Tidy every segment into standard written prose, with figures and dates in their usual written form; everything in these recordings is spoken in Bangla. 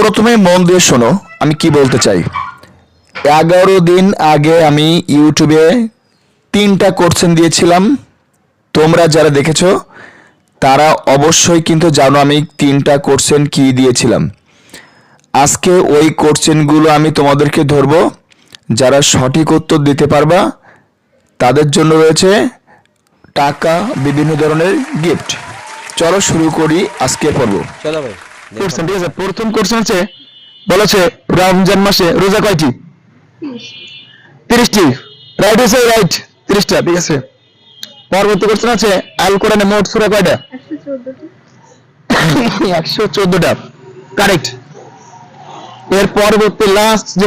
প্রথমে মন দিয়ে শোনো আমি কি বলতে চাই। 11 দিন আগে আমি ইউটিউবে 3টা কোশ্চেন দিয়েছিলাম। তোমরা যারা দেখেছো তারা অবশ্যই কিন্তু জানো আমি 3টা কোশ্চেন কি দিয়েছিলাম। আজকে ওই কোশ্চেনগুলো আমি তোমাদেরকে ধরবো। যারা সঠিক উত্তর দিতে পারবা তাদের জন্য রয়েছে টাকা, বিভিন্ন ধরনের গিফট। চলো শুরু করি আজকের পর্ব। চলো ভাই কোশ্চেন ঠিক আছে। প্রথম কোশ্চেন হচ্ছে বলেছে রমজান মাসে রোজা কয়টি? 30টি। রাইট হয়েছে, রাইট 30টা, ঠিক আছে। পরবর্তী কোশ্চেন আছে আল কোরআনে মোট সূরা কয়টা? 114টা, কারেক্ট। এর পরবর্তী লাস্ট যে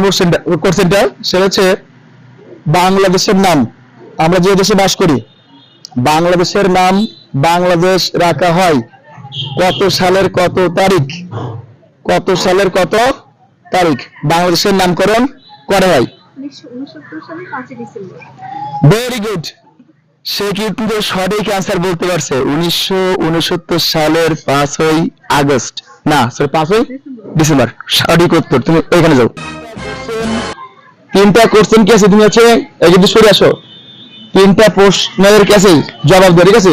কোশ্চেনটা সেটা হচ্ছে বাংলাদেশের নাম, আমরা যে দেশে বাস করি বাংলাদেশের নাম বাংলাদেশ রাখা হয় কত সালের কত তারিখ? কত সালের কত তারিখ বাংলাদেশের নামকরণ করা হয়? 1969 সালের 5 ডিসেম্বর। Very good. সে কিন্তু সঠিক অ্যান্সার বলতে পারছে। 1969 সালের 5ই আগস্ট, না সরি 5ই ডিসেম্বর, সঠিক উত্তর। তুমি এখানে যাও। 3টা কোশ্চেন কি আছে, তুমি হচ্ছে এই যদি সরে আসো 3টা প্রশ্নের কাছে জবাব দাও, ঠিক আছে?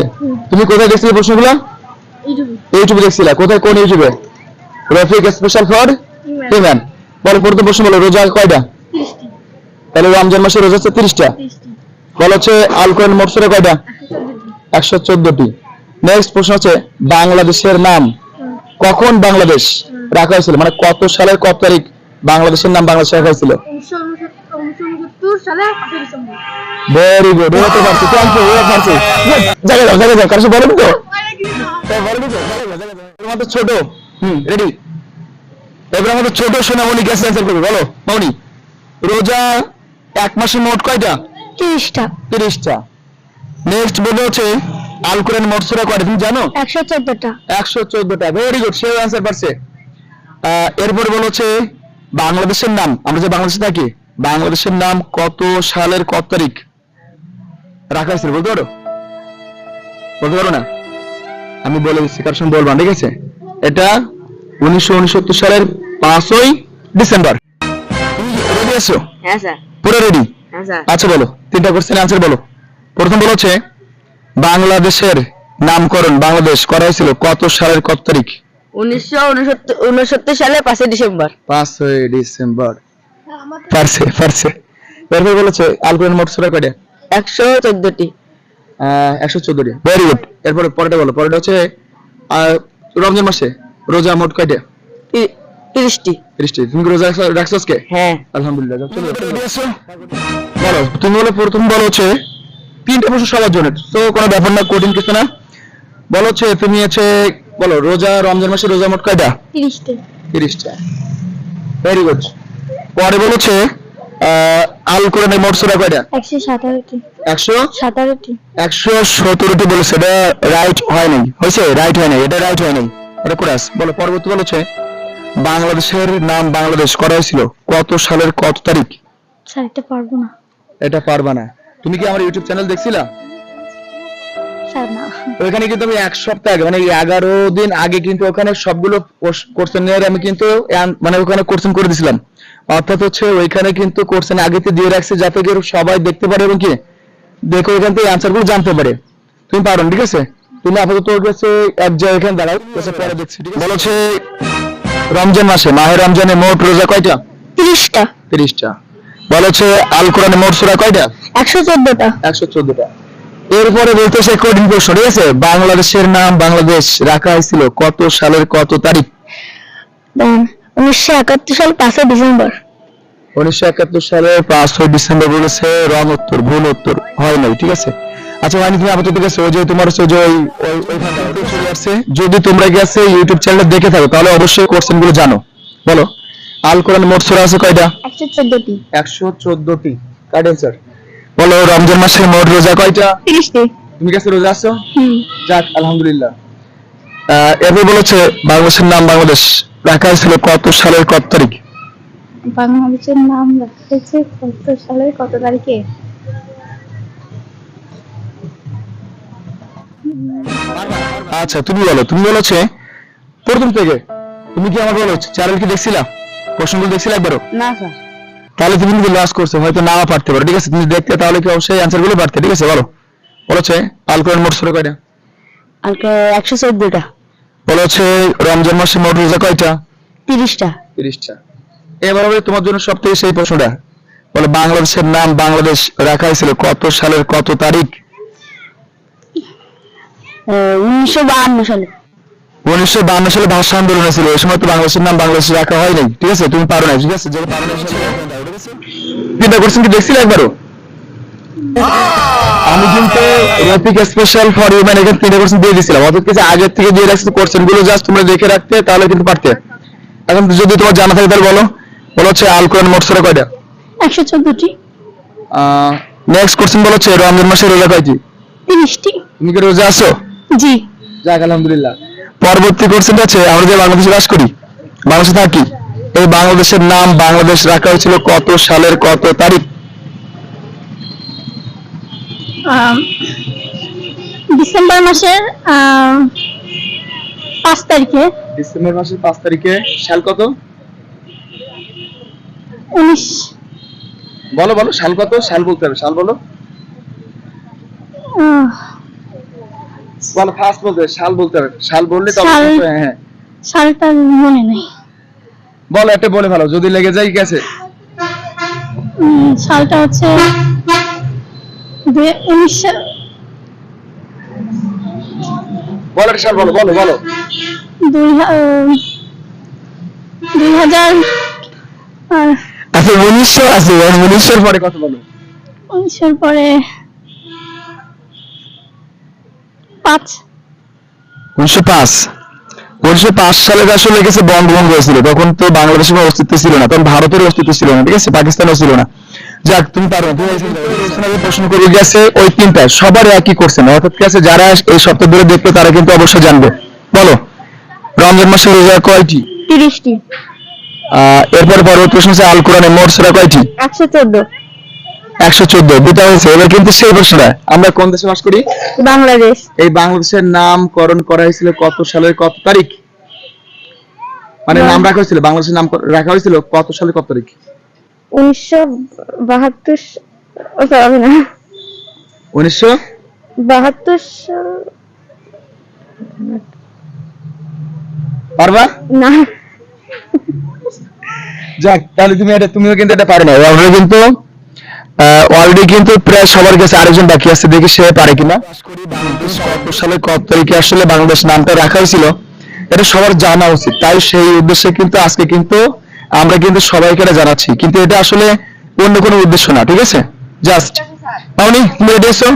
তুমি কোথায় দেখছিলে প্রশ্নগুলো? ইউটিউবে দেখছিলা? কোথায়, কোন ইউটিউবে? Rafiq special for human. বলো প্রথম প্রশ্ন, বলো রোজা কয়টা? 30টি। তাহলে রমজান মাসে রোজা হচ্ছে 30টা। বলো হচ্ছে আল কোরআন মোট সূরা কয়টা? 114টি। নেক্সট প্রশ্ন হচ্ছে বাংলাদেশের নাম কখন বাংলাদেশ রাখা হয়েছিল, মানে কত সালের কত তারিখ বাংলাদেশের নাম বাংলাদেশ রাখা হয়েছিল? 1969 সালের 5 ডিসেম্বর। ভেরি গুড, হতে পারছে। থ্যাংক ইউ, হতে পারছে। জায়গা দাও, জায়গা দাও। কারো বলেন তো? বলেন তো? আমাদের ছোট রেডি। এবার আমাদের ছোট সোনামণি গ্যাস অ্যান্সার করবে। বলো মামনি, রোজা এক মাসে মোট কয়টা? 30টা। 30টা। নেক্সট বলে হচ্ছে আল কোরআন মোট সূরা কয়টা তুমি জানো? 114টা। 114টা। ভেরি গুড, সেও অ্যান্সার পারছে। এরপরে বলে হচ্ছে বাংলাদেশের নাম, আমরা যে বাংলাদেশে থাকি বাংলাদেশের নাম কত সালের কত তারিখ রাখা হয়েছিল বলতে পারো? বলতে পারো না? আমি বলে দিচ্ছি, কার সঙ্গে বলবা, ঠিক আছে? এটা 1969 সালের 5ই ডিসেম্বর। তুমি রেডি আছো? হ্যাঁ স্যার। পুরো রেডি? হ্যাঁ স্যার। আচ্ছা বলো 3টা কোশ্চেনের আনসার বলো। প্রথম বলা হচ্ছে বাংলাদেশের নামকরণ বাংলাদেশ করা হয়েছিল কত সালের কত তারিখ? 1969 সালের 5 ডিসেম্বর। 5ই ডিসেম্বর। পারছে পারছে। এরপর বলেছে আল কোরআন মোট সূরা কয়টা? 114টি। 114টি। Very good. এরপর পরেরটা বলো। পরেরটা হচ্ছে রমজান মাসে রোজা মোট কয়টা? 30টি। 30টি। তুমি কি রোজা রাখছো আজকে? হ্যাঁ। আলহামদুলিল্লাহ। চলো রেডি আছো? বলো তুমি বলো। প্রথম বলো হচ্ছে 3টা প্রশ্ন সবার জন্য, তো কোনো ব্যাপার না, কঠিন কিছু না। বলো হচ্ছে তুমি হচ্ছে বলো রোজা রমজান মাসে রোজা মোট কয়টা? 30টি। 30টা। Very good. পরে বলেছে আল কোরআনের মোট সূরা কয়টা? 117টি। 117টি 17টি। বলেছে। এটা রাইট হয় নাই, হয়েছে? রাইট হয় নাই, এটা রাইট হয় নাই, এটা কোরাস। বলো পরবর্তী বলেছে বাংলাদেশের নাম বাংলাদেশ করা হয়েছিল কত সালের কত তারিখ? স্যার এটা পারবো না। এটা পারবা না। তুমি কি আমার ইউটিউব চ্যানেল দেখছিলা? স্যার না। ওইখানে কিন্তু আমি 1 সপ্তাহ আগে, মানে 11 দিন আগে কিন্তু ওখানে সবগুলো কোশ্চেন আমি কিন্তু মানে ওখানে কোশ্চেন করে দিছিলাম। অর্থাৎ হচ্ছে ওইখানে কিন্তু কোশ্চেন আগেতে দিয়ে রাখছে যাতে করে সবাই দেখতে পারে এবং কি দেখো এখান থেকে অ্যান্সার গুলো জানতে পারে। তুমি পারো, ঠিক আছে? তুমি আপাতত ওর কাছে এক জায়গায় এখানে দাঁড়াও, পরে দেখছি, ঠিক আছে? বলেছে রমজান মাসে মাহে রমজানে মোট রোজা কয়টা? 30টা। 30টা। বলেছে আল কোরআনে মোট সূরা কয়টা? 114টা। 114টা। এরপরে বলতেছে কঠিন প্রশ্ন, ঠিক আছে? বাংলাদেশের নাম বাংলাদেশ রাখা হয়েছিল কত সালের কত তারিখ? 1971 সাল 5 ডিসেম্বর। 1971 সালের 5ই ডিসেম্বর বলেছে। রং উত্তর, ভুল উত্তর, হয় নাই, ঠিক আছে? আচ্ছা মানে তুমি আপাতত ঠিক আছে, ওই যে তোমার হচ্ছে যে ওইখানটা চলে আসছে। যদি তোমরা গেছে ইউটিউব চ্যানেল দেখে থাকো তাহলে অবশ্যই কোশ্চেন গুলো জানো। বলো আল কোরআন মোট সূরা আছে কয়টা? 114টি। 114টি। Correct answer. বলো রমজান মাসের মোট রোজা কয়টা? 30টি। তুমি কাছে রোজা আছো? যাক আলহামদুলিল্লাহ। এরপর বলেছে বাংলাদেশের নাম বাংলাদেশ রাখা হয়েছিল কত সালের কত তারিখ? বাংলাদেশের নাম রাখা হয়েছে কত সালের কত তারিখে? আচ্ছা তুমি বলো। তুমি বলেছে প্রথম থেকে তুমি কি আমার বলো চ্যানেল কি দেখছিলা, প্রশ্নগুলো দেখছিলা একবারও? না স্যার। তাহলে তুমি কিন্তু লস করছো, হয়তো নাও পারতে পারো, ঠিক আছে? তুমি দেখতে তাহলে কি অবশ্যই অ্যান্সার গুলো পারতে, ঠিক আছে? বলো বলেছে আল কোরআন মোট সূরা কয়টা? 114টা। বলেছে রমজান মাসে মোট রোজা কয়টা? 30টা। 30টা। এবার হবে তোমার জন্য সবথেকে সেই প্রশ্নটা, বলে বাংলাদেশের নাম বাংলাদেশ রাখা হয়েছিল কত সালের কত তারিখ? 1952 সালে। 1952 সালে ভাষা আন্দোলন হয়েছিল, ওই সময় তো বাংলাদেশের নাম বাংলাদেশ রাখা হয় নাই, ঠিক আছে? তুমি পারো না, ঠিক আছে? যেটা পারো না চিন্তা করছেন কি দেখছিলে একবারও? আমি কিন্তু রফিক স্পেশাল ফর ইউম্যান এখানে 3টা কোশ্চেন দিয়ে দিয়েছিলাম, অর্থাৎ কিছু আগের থেকে দিয়ে রাখছি কোশ্চেন গুলো, জাস্ট তোমরা দেখে রাখতে তাহলে কিন্তু পারতে। এখন যদি তোমার জানা থাকে তাহলে বলো। বলো হচ্ছে আল কোরআন মোট সূরা কয়টা? 114টি। নেক্সট কোশ্চেন বলো হচ্ছে রমজান মাসে রোজা কয়টি? 30টি। তুমি কি রোজা আছো? জি। যাক আলহামদুলিল্লাহ। পরবর্তী কোশ্চেনটা আছে, আমরা যে বাংলাদেশে বাস করি, বাংলাদেশে থাকি, এই বাংলাদেশের নাম বাংলাদেশ রাখা হয়েছিল কত সালের কত তারিখ? ডিসেম্বর মাসের 5 তারিখে। ডিসেম্বর মাসের 5 তারিখে। সাল কত? 19। বলো বলো সাল কত? সাল বলতে হবে, সাল বলো। বলো ফার্স্ট বলতে হবে, সাল বলতে হবে, সাল বললে তবে সাল- হ্যাঁ হ্যাঁ সালটা মনে নেই। বলো, একটা বলে ভালো, যদি লেগে যায় গেছে। সালটা হচ্ছে 19 সাল। বলো একটা সাল বলো, বলো বলো। 2000 আর আচ্ছা 1900 আছে, 1900 পরে কত বলো? 1900 পরে 5। 1905। 1905 সালে আসলে গেছে বঙ্গভঙ্গ হয়েছিল, তখন তো বাংলাদেশের কোনো অস্তিত্ব ছিল না, তখন ভারতের অস্তিত্ব ছিল না, ঠিক আছে? পাকিস্তানও ছিল না। যাক তুমি পারো না, তুমি প্রশ্ন করে গেছে ওই 3টা সবার একই করছে না, অর্থাৎ ঠিক আছে যারা এই সপ্তাহ ধরে দেখবে তারা কিন্তু অবশ্যই জানবে। বলো রমজান মাসে রোজা কয়টি? 30টি। এরপর পরবর্তী প্রশ্ন হচ্ছে আল কোরআনে মোট সূরা কয়টি? 114। 114। দুটা হয়েছে। এবার কিন্তু সেই প্রশ্নটা, আমরা কোন দেশে বাস করি? বাংলাদেশ। এই বাংলাদেশের নামকরণ করা হয়েছিল কত সালের কত তারিখ? মানে নাম রাখা হয়েছিল, বাংলাদেশের নাম রাখা হয়েছিল কত সালের কত তারিখ? 1972 হবে না। 1972 সাল। পারবা না। যাক তাহলে তুমিও কিন্তু এটা পারো না, অলরেডি কিন্তু প্রায় সবার কাছে আরেকজন বাকি আছে, দেখি সে পারে কিনা। কত সালে কত তারিখে আসলে বাংলাদেশ নামটা রাখা হয়েছিল এটা সবার জানা উচিত, তাই সেই উদ্দেশ্যে কিন্তু আজকে কিন্তু আমরা কিন্তু সবাইকে এটা জানাচ্ছি, কিন্তু এটা আসলে অন্য কোনো উদ্দেশ্য না, ঠিক আছে? জাস্ট পাওনি, তুমি রেডি আছো?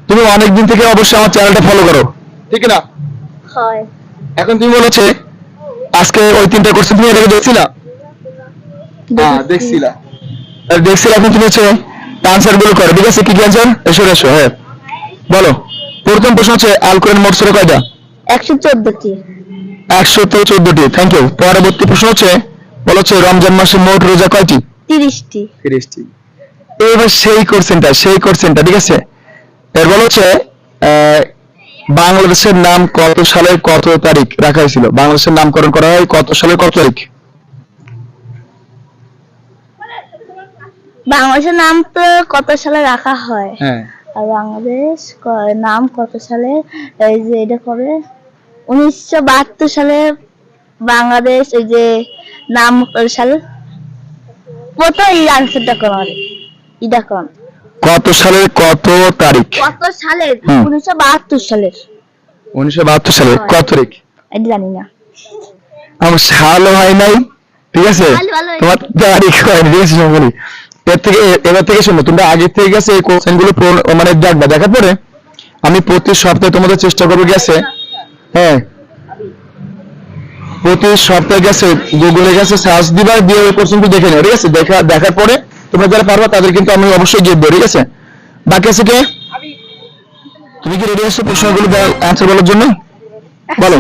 তুমি অনেকদিন থেকে অবশ্যই আমার চ্যানেলটা ফলো করো, ঠিক না? হয়। এখন তুমি বলেছে আজকে ওই 3টা কোশ্চেন তুমি এটাকে দেখছিলা? দেখছিলা। এখন তুমি হচ্ছে আনসার গুলো করো, ঠিক আছে? কি কি আনসার? এসো এসো, হ্যাঁ বলো। প্রথম প্রশ্ন হচ্ছে আল কোরআন মোট সূরা কয়টা? 114টি। 114টি। Thank you. পরবর্তী প্রশ্ন হচ্ছে বলো হচ্ছে রমজান মাসে মোট রোজা কয়টি? 30টি। 30টি। এবার সেই কোশ্চেনটা, ঠিক আছে? এর বলো হচ্ছে বাংলাদেশের নাম কত সালে কত তারিখ রাখা হয়েছিল? বাংলাদেশের নামকরণ করা হয় কত সালে কত তারিখ? বাংলাদেশের নাম তো কত সালে রাখা হয়, হ্যাঁ আর বাংলাদেশ নাম কত সালে, এই যে এটা কবে 1972 সালে বাংলাদেশ এই যে নাম সাল কত, এই আনসারটা কোন এটা কোন কত সালে কত তারিখ? কত সালের? হুম। 1972 সালের। 1972 সালে কত তারিখ? এটা জানি না। আমার সালও হয় নাই, ঠিক আছে? ভালো হয়েছে। তোমার তারিখ হয়নি, ঠিক আছে? বলি এবার থেকে শোনো, তোমরা আগে থেকে গেছে এই কোশ্চেন গুলো মানে দেখবা, দেখার পরে আমি প্রতি সপ্তাহে তোমাদের চেষ্টা করবো গেছে, হ্যাঁ প্রতি সপ্তাহে গেছে গুগলে গেছে সার্চ দিবা, দিয়ে ওই কোশ্চেন গুলো দেখে নিও, ঠিক আছে? দেখার পরে তোমরা যারা পারবা তাদের কিন্তু আমি অবশ্যই গিয়ে দেবো, ঠিক আছে? বাকি আছে কে? তুমি কি রেডি আছো প্রশ্নগুলো অ্যান্সার বলার জন্য? বলো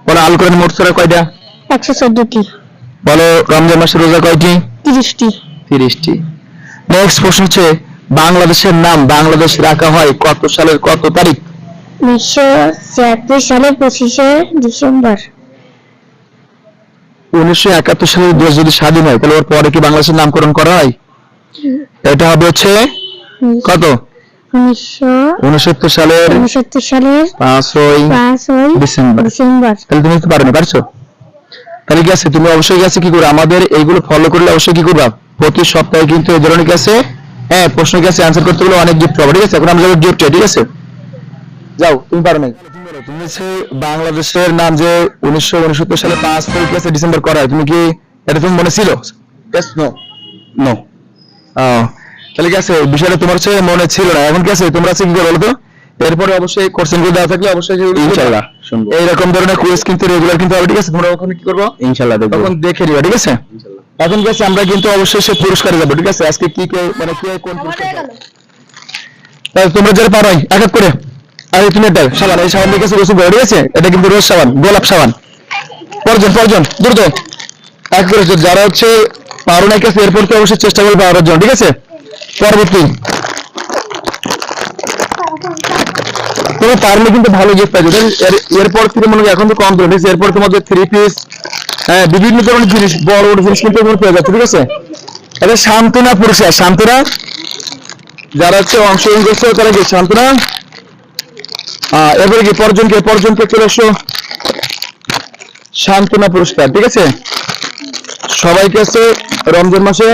বলো আল কোরআন মোট সূরা কয়টা? 114টি। বলো রমজান মাসের রোজা কয়টি? 30টি। 30টি। নেক্সট প্রশ্ন হচ্ছে বাংলাদেশের নাম বাংলাদেশ রাখা হয় কত সালের কত তারিখ? 1976 সালের 25শে ডিসেম্বর। 1971 সালে দেশ যদি স্বাধীন হয় তাহলে ওর পরে কি বাংলাদেশের নামকরণ করা হয়? এটা হবে হচ্ছে কত? 1969 সালের 5ই ডিসেম্বর। তাহলে তুমি তো পারো না, পারছো? তাহলে কি আছে, তুমি অবশ্যই কি আছে কি করবে, আমাদের এইগুলো ফলো করলে অবশ্যই কি করবা, প্রতি সপ্তাহে কিন্তু এই ধরনের কি আছে, হ্যাঁ, প্রশ্ন কি আছে অ্যান্সার করতে গেলে অনেক গিফট পাবো, ঠিক আছে? এখন আমরা যাবো গিফটে, ঠিক আছে? যাও, তুমি পারো নাই। তুমি হচ্ছে বাংলাদেশের নাম যে 1969 সালে 5 ডিসেম্বর করা হয়, তুমি কি এটা তুমি মনে ছিল? No no. তাহলে কি আছে, বিষয়টা তোমার হচ্ছে মনে ছিল না, এখন কি আছে তোমরা আছে কি করে বলো তো? এরপরে অবশ্যই কোশ্চেন গুলো দেওয়া থাকলে অবশ্যই ইনশাআল্লাহ শুনবো। এইরকম ধরনের কুইজ কিন্তু রেগুলার কিন্তু হবে, ঠিক আছে? তোমরা ওখানে কি করবো ইনশাআল্লাহ দেখো, তখন দেখে নিবা, ঠিক আছে? এখন কি আছে, আমরা কিন্তু অবশ্যই সে পুরস্কারে যাবো, ঠিক আছে? আজকে কি মানে কি কোন পুরস্কার পাবো? তাহলে তোমরা যারা পারো এক এক করে, আর তুমি এটা সাবান, এই সাবান দিয়ে গোসল করো, ঠিক আছে? এটা কিন্তু রোজ সাবান, গোলাপ সাবান। পরজন দ্রুত এক করে, যারা হচ্ছে পারো না কাছে এরপর তো অবশ্যই চেষ্টা করবে পাওয়ার জন্য, ঠিক আছে? পরবর্তী তুমি পারলে কিন্তু ভালো গিফট পাইছো। এরপর থেকে মনে হয় এখন তো কম করে, এরপর তোমাদের 3 পিস, হ্যাঁ, বিভিন্ন ধরনের জিনিস, বড় বড় জিনিস কিন্তু তোমরা পেয়ে যাচ্ছে, ঠিক আছে? এটা সান্ত্বনা পুরস্কার, সান্ত্বনা, যারা হচ্ছে অংশগ্রহণ করছে তারা কি সান্ত্বনা। এবারে কি পরজনকে চলে এসো, সান্ত্বনা পুরস্কার, ঠিক আছে? সবাইকে আছে রমজান মাসে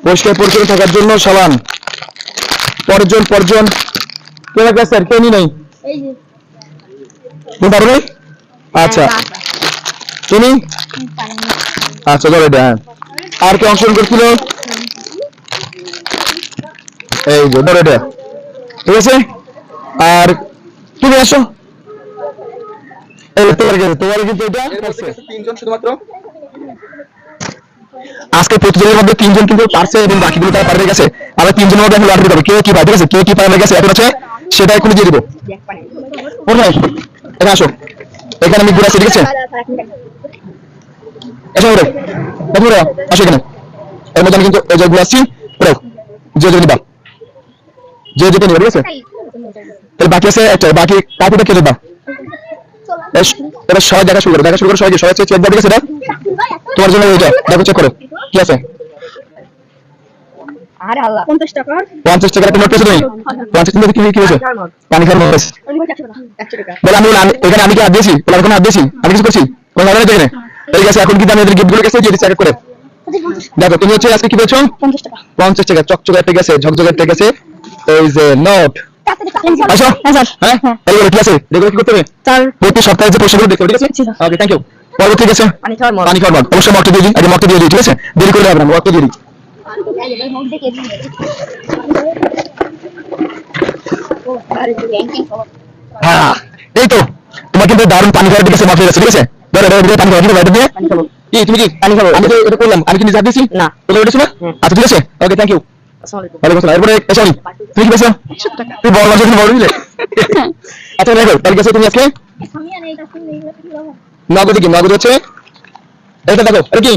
পরিষ্কার পরিচ্ছন্ন থাকার জন্য সাবান। পরজন কেউ আছে আর কেউ নাই? তুমি পারো নাই? আচ্ছা, তুমি আচ্ছা ধরো এটা। আর কে অংশগ্রহণ করছিল? এই যে ধরো এটা, ঠিক আছে? আর তুমি আসো, তোমার কিন্তু এটা তিনজন শুধুমাত্র আজকে প্রতিযোগীর মধ্যে 3 জন কিন্তু পারছে এবং বাকিগুলো তারা পারবে, গেছে। আবার 3 জনের মধ্যে আমি লটারি দেবো, কে কি পায়, ঠিক আছে? কে কি পারবে গেছে এখন আছে, সেটা এখন দিয়ে দিব। এখানে আসো, এখানে আমি ঘুরে আছি, ঠিক আছে? এসো ঘুরে, আসো এখানে। এর মধ্যে আমি কিন্তু এই যে ঘুরে আসছি, যে নিবা, যে যেতে নিবা, ঠিক আছে? তাহলে বাকি আছে একটা, বাকি কাপিটা কে দেবা? এবার সবাই দেখা শুরু করো, সবাই চেক দাও, ঠিক আছে? এটা তোমার জন্য, এইটা দেখো, চেক করো কি আছে। 50 টাকার একটা নোট পেয়েছো তুমি? 50 টাকা কি হয়েছে? পানি খাওয়ার নোট আছে। বলে আমি এখানে আমি কি হাত দিয়েছি? বলে আমি হাত দিয়েছি? আমি কিছু করছি? কোনো ভালো নেই এখানে, ঠিক আছে? এখন কিন্তু আমি এদের গিফটগুলো কাছে দিয়ে দিচ্ছি এক করে। দেখো, তুমি হচ্ছে আজকে কি পেয়েছো? 50 টাকা চকচকে একটা গেছে, ঝকঝকে একটা গেছে, এই যে নোট। আসো, হ্যাঁ, তাহলে কি আছে দেখো, কি করতে হবে? প্রতি সপ্তাহে যে প্রশ্নগুলো দেখতে হবে, ঠিক আছে? ওকে, থ্যাংক ইউ। পরবর্তী ঠিক আছে, পানি খাওয়ার মত অবশ্যই মত দিয়ে দিই, আগে মত দিয়ে দিই, ঠিক আছে? দেরি করে হবে না, মত দিয়ে দিই। হ্যাঁ, এই তো তোমার কিন্তু দারুণ পানি খাওয়ার দিকে মত হয়ে গেছে, ঠিক আছে? ধরো পানি খাওয়া, বাইরে দিয়ে কি তুমি কি পানি খাবো? আমি তো এটা করলাম, আমি কি নিজে হাত দিয়েছি না? তোমরা উঠেছো না? আচ্ছা, ঠিক আছে, ওকে, থ্যাংক ইউ। ওয়ালাইকুম আসসালাম। এরপরে এসো, তুমি কি পেয়েছো? তুমি বড় মাছ বড় দিলে। আচ্ছা দেখো, তাহলে গেছো তুমি আজকে নগদ হচ্ছে এটা, দেখো এটা কি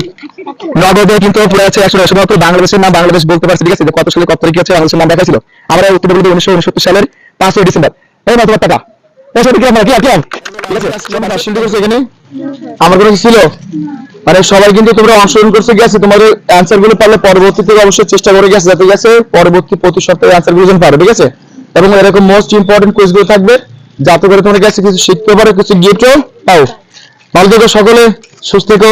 নগদে কিন্তু পুরো আছে 100 শুধুমাত্র বাংলাদেশের নাম বাংলাদেশ বলতে পারছি, ঠিক আছে? যে কত সালে কত তারিখে আছে বাংলাদেশের নাম দেখাইছিল, আমরা উত্তর বলতে 1969 সালের 5 ডিসেম্বর। এই না তোমার টাকা, ঠিক আছে? এখানে আমার কোনো ছিল, মানে সবাই কিন্তু তোমরা অংশগ্রহণ করছে, গেছে? তোমাদের অ্যান্সার গুলো পারলে পরবর্তীতে অবশ্যই চেষ্টা করে গেছে, যাতে গেছে পরবর্তী প্রতি সপ্তাহে অ্যান্সার গুলো যেন পারো, ঠিক আছে? এবং এরকম মোস্ট ইম্পর্টেন্ট কুইজ গুলো থাকবে, যাতে করে তোমরা গেছে কিছু শিখতে পারো, কিছু গিফটও পাও। ভালো থেকো সকলে, সুস্থ থেকো,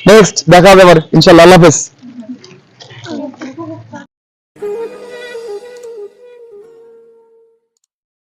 নেক্সট দেখা হবে আবার ইনশাআল্লাহ। আল্লাহ হাফেজ।